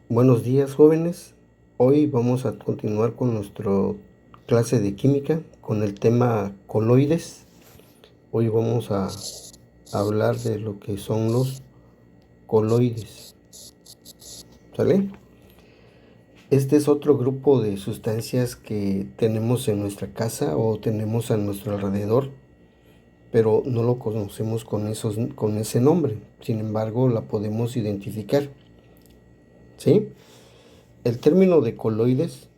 Buenos días, jóvenes. Hoy vamos a continuar con nuestra clase de química con el tema coloides. Hoy vamos a hablar de lo que son los coloides. ¿Sale? Este es otro grupo de sustancias que tenemos en nuestra casa o tenemos a nuestro alrededor, pero no lo conocemos con ese nombre. Sin embargo, la podemos identificar. ¿Sí? El término de coloides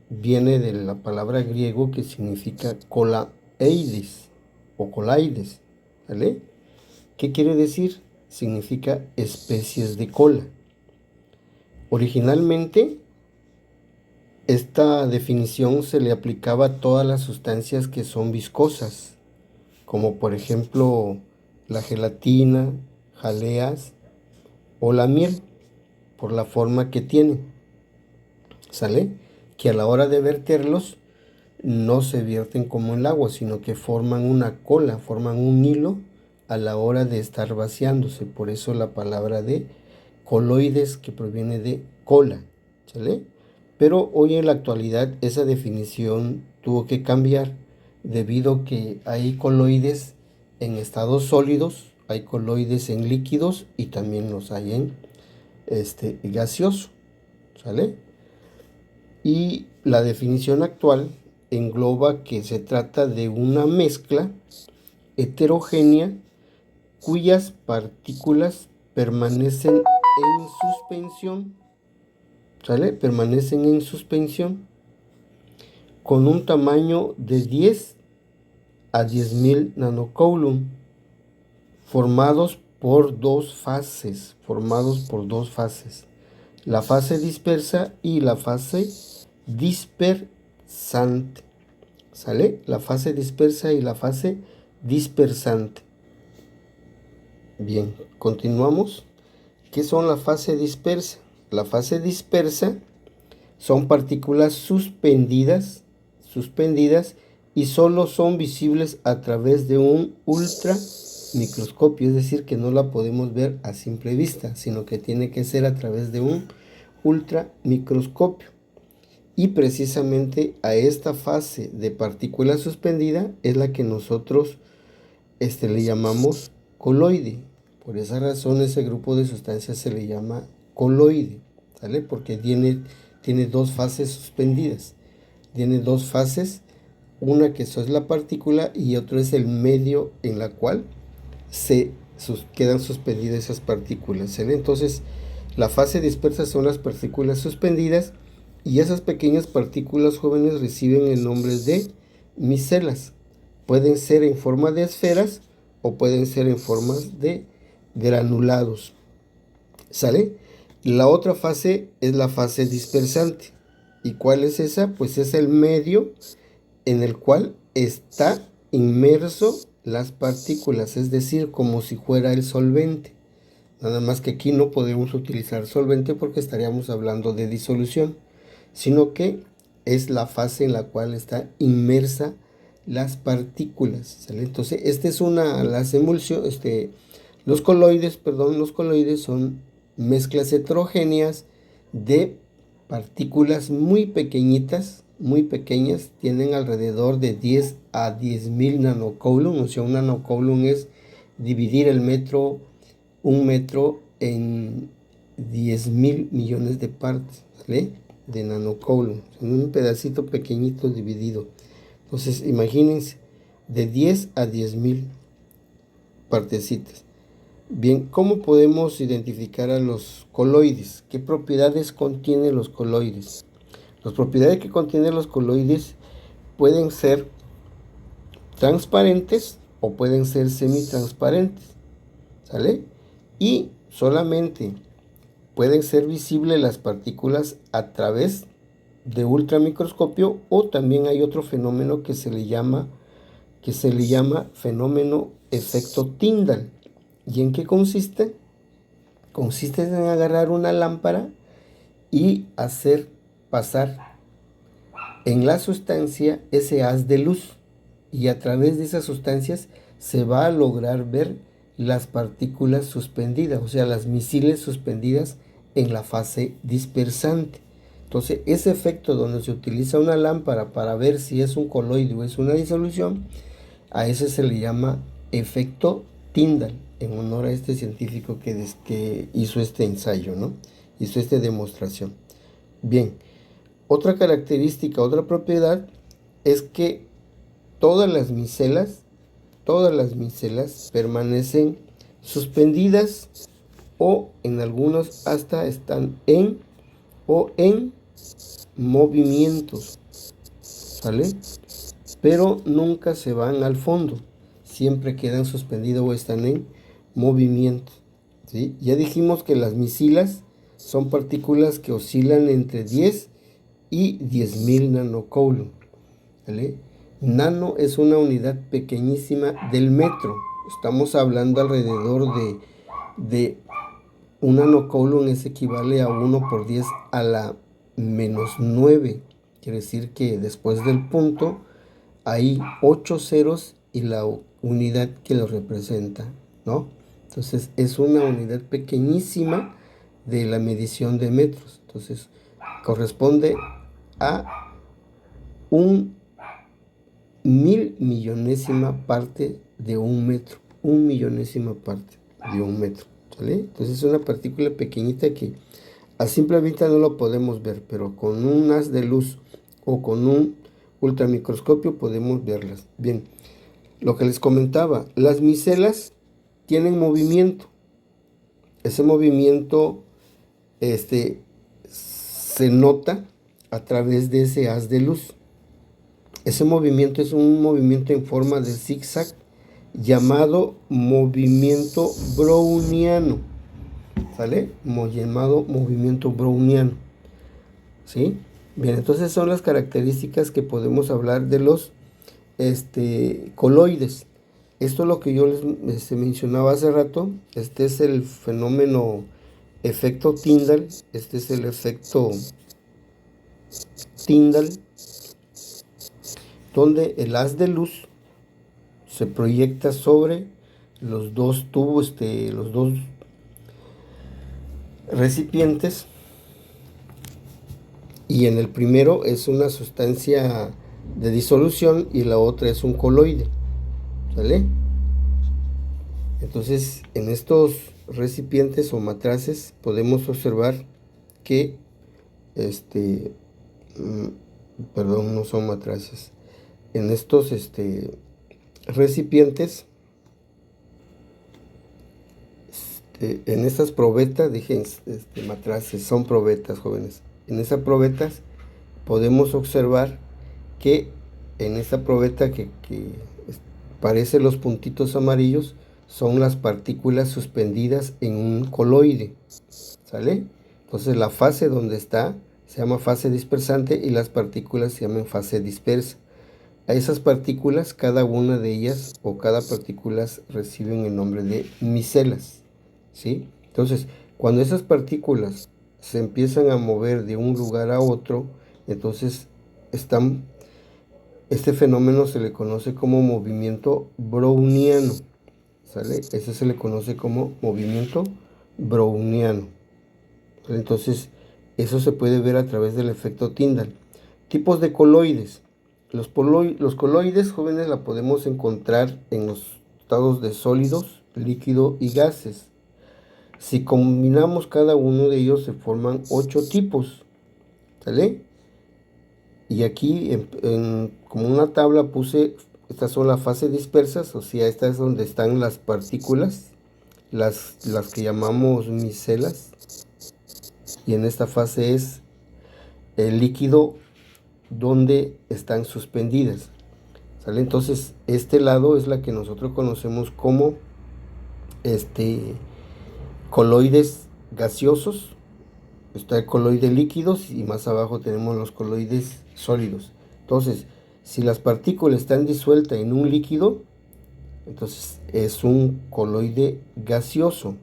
viene de la palabra griego que significa colaeides o colaides, ¿vale? ¿Qué quiere decir? Significa especies de cola. Originalmente, esta definición se le aplicaba a todas las sustancias que son viscosas, como por ejemplo la gelatina, jaleas o la miel, por la forma que tienen, ¿sale? Que a la hora de verterlos no se vierten como el agua, sino que forman una cola, forman un hilo a la hora de estar vaciándose. Por eso la palabra de coloides, que proviene de cola, ¿sale? Pero hoy en la actualidad esa definición tuvo que cambiar debido a que hay coloides en estados sólidos, hay coloides en líquidos y también los hay en gaseoso, ¿sale? Y la definición actual engloba que se trata de una mezcla heterogénea cuyas partículas permanecen en suspensión, ¿sale? Permanecen en suspensión con un tamaño de 10 a 10.000 nanocoulomb, formados por dos fases, la fase dispersa y la fase dispersante, ¿sale? La fase dispersa y la fase dispersante. Bien, continuamos. ¿Qué son la fase dispersa? La fase dispersa son partículas suspendidas y solo son visibles a través de un ultramicroscopio, es decir, que no la podemos ver a simple vista, sino que tiene que ser a través de un ultramicroscopio. Y precisamente a esta fase de partícula suspendida es la que nosotros le llamamos coloide. Por esa razón ese grupo de sustancias se le llama coloide, ¿sale? Porque tiene dos fases suspendidas. Tiene dos fases, una que eso es la partícula y otro es el medio en la cual quedan suspendidas esas partículas, ¿sale? Entonces, la fase dispersa son las partículas suspendidas y esas pequeñas partículas jóvenes reciben el nombre de micelas. Pueden ser en forma de esferas o pueden ser en formas de granulados, ¿sale? La otra fase es la fase dispersante. ¿Y cuál es esa? Pues es el medio en el cual está inmerso las partículas, es decir, como si fuera el solvente. Nada más que aquí no podemos utilizar solvente porque estaríamos hablando de disolución, sino que es la fase en la cual está inmersa las partículas, ¿sale? Entonces, los coloides son mezclas heterogéneas de partículas muy pequeñitas, muy pequeñas, tienen alrededor de 10 a 10.000 nanocoulomb, o sea, un nanocoulomb es dividir un metro en 10.000 millones de partes, ¿vale? De nanocoulomb, en un pedacito pequeñito dividido. Entonces, imagínense, de 10 a 10.000 partecitas. Bien, ¿cómo podemos identificar a los coloides? ¿Qué propiedades contienen los coloides? Las propiedades que contienen los coloides pueden ser transparentes o pueden ser semitransparentes, ¿sale? Y solamente pueden ser visibles las partículas a través de ultramicroscopio, o también hay otro fenómeno que se le llama fenómeno efecto Tyndall. ¿Y en qué consiste? Consiste en agarrar una lámpara y hacer pasar en la sustancia ese haz de luz, y a través de esas sustancias se va a lograr ver las partículas suspendidas, o sea, las misiles suspendidas en la fase dispersante. Entonces, ese efecto donde se utiliza una lámpara para ver si es un coloide o es una disolución, a ese se le llama efecto Tyndall, en honor a este científico que hizo este ensayo, ¿no? Hizo esta demostración. Bien, otra característica, otra propiedad es que todas las micelas permanecen suspendidas o en algunos hasta están en movimientos, ¿sale? Pero nunca se van al fondo, siempre quedan suspendidos o están en movimiento, ¿sí? Ya dijimos que las micilas son partículas que oscilan entre 10 y 10.000 nanocoulomb, ¿vale? Nano es una unidad pequeñísima del metro. Estamos hablando alrededor de un nanocoulomb es equivale a 1 por 10 a la -9. Quiere decir que después del punto hay 8 ceros y la unidad que lo representa, ¿no? Entonces es una unidad pequeñísima de la medición de metros. Entonces corresponde a un 1.000.000.000ª parte de un metro. 1.000.000ª parte de un metro, ¿vale? Entonces es una partícula pequeñita que a simple vista no lo podemos ver, pero con un haz de luz o con un ultramicroscopio podemos verlas. Bien, lo que les comentaba, las micelas tienen movimiento. Ese movimiento se nota a través de ese haz de luz. Ese movimiento es un movimiento en forma de zigzag llamado movimiento browniano, ¿sale? Llamado movimiento browniano, ¿sí? Bien, entonces son las características que podemos hablar de los coloides. Esto es lo que yo les mencionaba hace rato. Este es el fenómeno efecto Tyndall. Este es el efecto Tyndall, donde el haz de luz se proyecta sobre los dos tubos, los dos recipientes, y en el primero es una sustancia de disolución y la otra es un coloide, ¿vale? Entonces en estos recipientes o matraces podemos observar que perdón, no son matraces, en estos recipientes, en estas probetas, dije matraces, son probetas, jóvenes. En esas probetas podemos observar que en esta probeta que parece los puntitos amarillos son las partículas suspendidas en un coloide, ¿sale? Entonces la fase donde está se llama fase dispersante y las partículas se llaman fase dispersa. A esas partículas, cada una de ellas o cada partícula reciben el nombre de micelas, ¿sí? Entonces, cuando esas partículas se empiezan a mover de un lugar a otro, entonces este fenómeno se le conoce como movimiento browniano, ¿sale? Ese se le conoce como movimiento browniano. Entonces, eso se puede ver a través del efecto Tyndall. Tipos de coloides. Los coloides, jóvenes, la podemos encontrar en los estados de sólidos, líquido y gases. Si combinamos cada uno de ellos se forman 8 tipos, ¿sale? Y aquí como una tabla puse, estas son las fases dispersas, o sea, esta es donde están las partículas, las que llamamos micelas. Y en esta fase es el líquido donde están suspendidas, ¿sale? Entonces este lado es la que nosotros conocemos como coloides gaseosos. Está el coloide líquidos y más abajo tenemos los coloides sólidos. Entonces, si las partículas están disueltas en un líquido, entonces es un coloide gaseoso,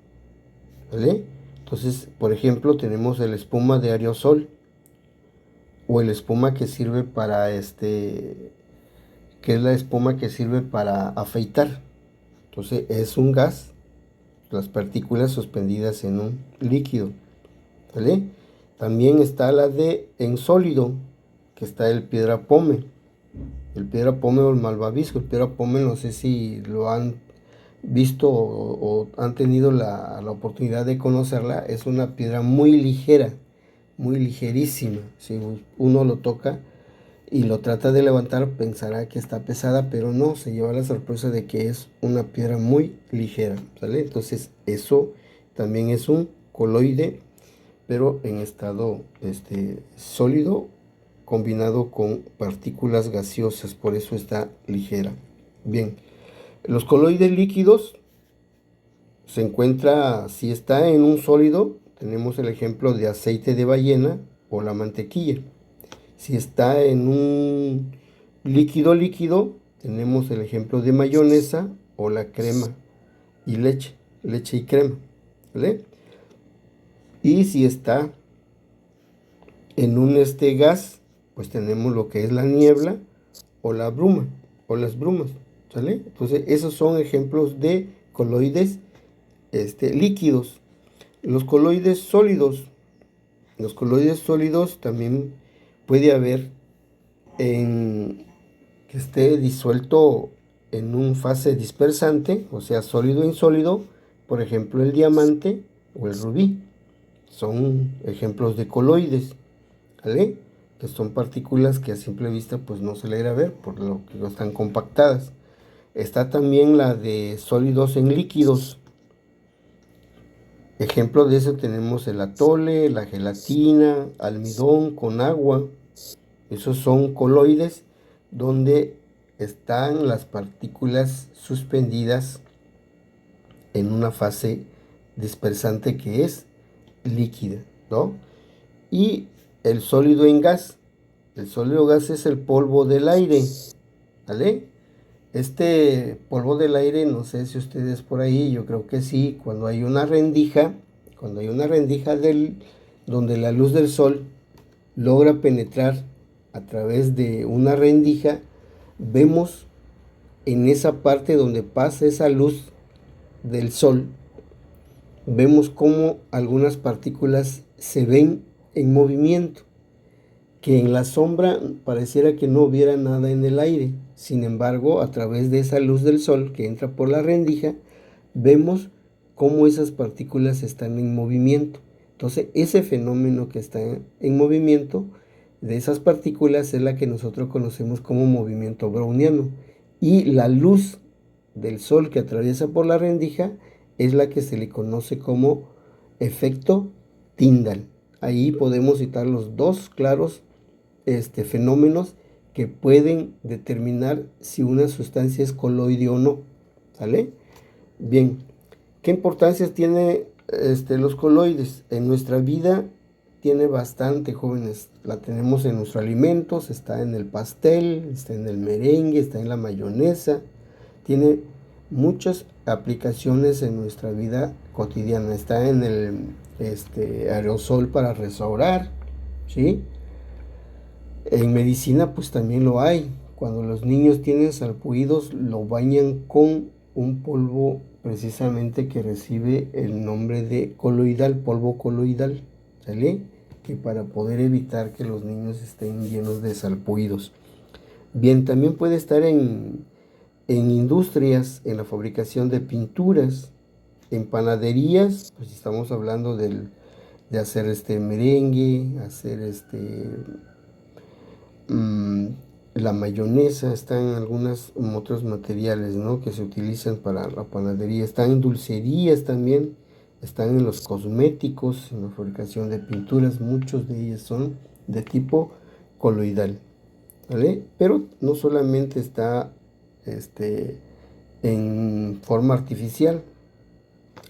¿vale? Entonces, por ejemplo, tenemos el espuma de aerosol o el espuma que sirve para que es la espuma que sirve para afeitar. Entonces es un gas, las partículas suspendidas en un líquido. ¿vale? También está la de en sólido, que está el piedra pómez. El piedra pómez o el malvavisco. El piedra pómez no sé si lo han visto o han tenido la oportunidad de conocerla. Es una piedra muy ligera, muy ligerísima. Si uno lo toca y lo trata de levantar, pensará que está pesada, pero no, se lleva la sorpresa de que es una piedra muy ligera, ¿sale? Entonces eso también es un coloide, pero en estado sólido combinado con partículas gaseosas, por eso está ligera. Bien, los coloides líquidos se encuentra, si está en un sólido, tenemos el ejemplo de aceite de ballena o la mantequilla. Si está en un líquido, tenemos el ejemplo de mayonesa o la crema y leche y crema, ¿vale? Y si está en un gas, pues tenemos lo que es la niebla o la bruma o las brumas, ¿sale? Entonces, esos son ejemplos de coloides líquidos. Los coloides sólidos. Los coloides sólidos también puede haber en que esté disuelto en un fase dispersante, o sea, sólido insólido, por ejemplo, el diamante o el rubí. Son ejemplos de coloides, ¿vale? Que son partículas que a simple vista pues no se le irá a ver por lo que están compactadas. Está también la de sólidos en líquidos. Ejemplo de eso tenemos el atole, la gelatina, almidón con agua. Esos son coloides donde están las partículas suspendidas en una fase dispersante que es líquida, ¿no? Y el sólido en gas. El sólido gas es el polvo del aire, ¿vale? Este polvo del aire, no sé si ustedes por ahí, yo creo que sí, cuando hay una rendija donde la luz del sol logra penetrar a través de una rendija, vemos en esa parte donde pasa esa luz del sol, vemos cómo algunas partículas se ven en movimiento, que en la sombra pareciera que no hubiera nada en el aire. Sin embargo, a través de esa luz del sol que entra por la rendija, vemos cómo esas partículas están en movimiento. Entonces, ese fenómeno que está en movimiento de esas partículas es la que nosotros conocemos como movimiento browniano. Y la luz del sol que atraviesa por la rendija es la que se le conoce como efecto Tyndall. Ahí podemos citar los dos claros fenómenos que pueden determinar si una sustancia es coloide o no, ¿sale? Bien, ¿qué importancia tiene los coloides? En nuestra vida tiene bastante, jóvenes. La tenemos en nuestros alimentos, está en el pastel, está en el merengue, está en la mayonesa. Tiene muchas aplicaciones en nuestra vida cotidiana. Está en el aerosol para restaurar, ¿sí? En medicina pues también lo hay. Cuando los niños tienen sarpullidos lo bañan con un polvo precisamente que recibe el nombre de coloidal, polvo coloidal, ¿sale? Que para poder evitar que los niños estén llenos de sarpullidos. Bien, también puede estar en industrias, en la fabricación de pinturas, en panaderías, pues estamos hablando de hacer merengue, hacer la mayonesa, está en algunos otros materiales, ¿no?, que se utilizan para la panadería. Están en dulcerías también, están en los cosméticos, en la fabricación de pinturas. Muchos de ellos son de tipo coloidal, ¿vale? Pero no solamente está en forma artificial,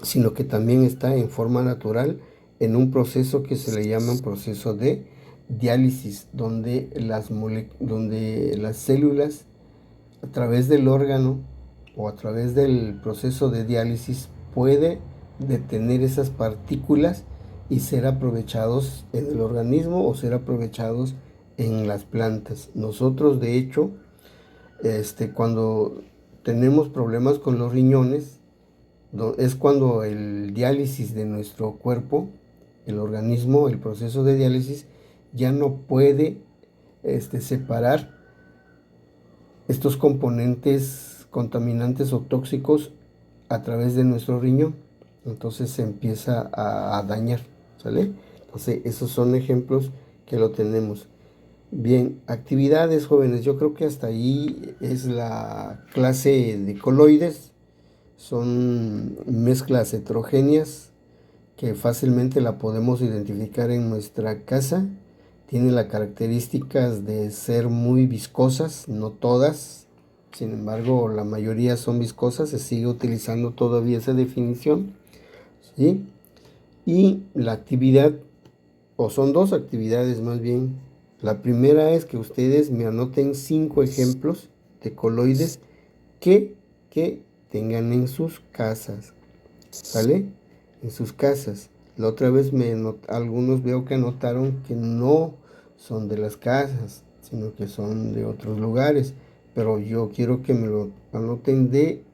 sino que también está en forma natural en un proceso que se le llama proceso de diálisis, donde las células a través del órgano o a través del proceso de diálisis puede detener esas partículas y ser aprovechados en el organismo o ser aprovechados en las plantas. Nosotros, de hecho, cuando tenemos problemas con los riñones, es cuando el diálisis de nuestro cuerpo el organismo, el proceso de diálisis, ya no puede separar estos componentes contaminantes o tóxicos a través de nuestro riñón. Entonces se empieza a dañar, ¿sale? Entonces esos son ejemplos que lo tenemos. Bien, actividades, jóvenes, yo creo que hasta ahí es la clase de coloides. Son mezclas heterogéneas que fácilmente la podemos identificar en nuestra casa. Tiene las características de ser muy viscosas, no todas. Sin embargo, la mayoría son viscosas. Se sigue utilizando todavía esa definición, ¿sí? Y la actividad, o son dos actividades más bien. La primera es que ustedes me anoten 5 ejemplos de coloides que tengan en sus casas, ¿sale? En sus casas. La otra vez algunos veo que anotaron que no son de las casas, sino que son de otros lugares. Pero yo quiero que me lo anoten de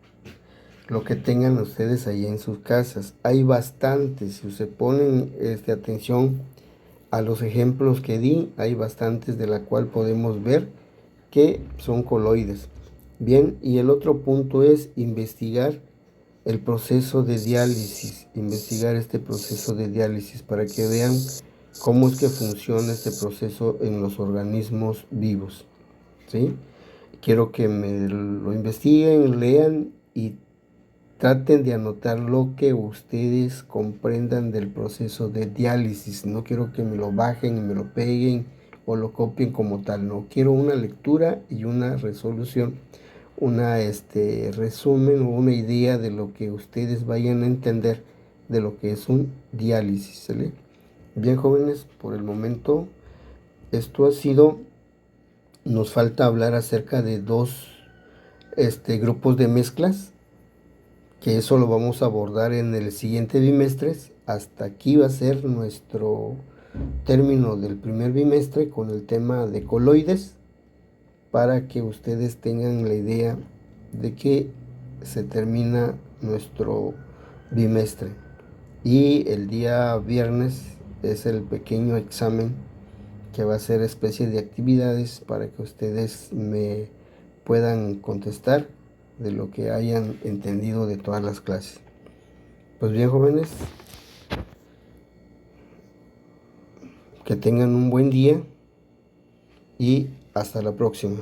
lo que tengan ustedes ahí en sus casas. Hay bastantes, si se ponen atención a los ejemplos que di, hay bastantes de la cual podemos ver que son coloides. Bien, y el otro punto es investigar el proceso de diálisis, investigar este proceso de diálisis para que vean cómo es que funciona este proceso en los organismos vivos, ¿sí? Quiero que me lo investiguen, lean y traten de anotar lo que ustedes comprendan del proceso de diálisis. No quiero que me lo bajen y me lo peguen o lo copien como tal. No, quiero una lectura y una resolución, una resumen o una idea de lo que ustedes vayan a entender de lo que es un diálisis, ¿sale? Bien, jóvenes, por el momento esto ha sido. Nos falta hablar acerca de dos grupos de mezclas, que eso lo vamos a abordar en el siguiente bimestre. Hasta aquí va a ser nuestro término del primer bimestre con el tema de coloides, para que ustedes tengan la idea de que se termina nuestro bimestre. Y el día viernes es el pequeño examen que va a ser especie de actividades para que ustedes me puedan contestar de lo que hayan entendido de todas las clases. Pues bien, jóvenes, que tengan un buen día y hasta la próxima.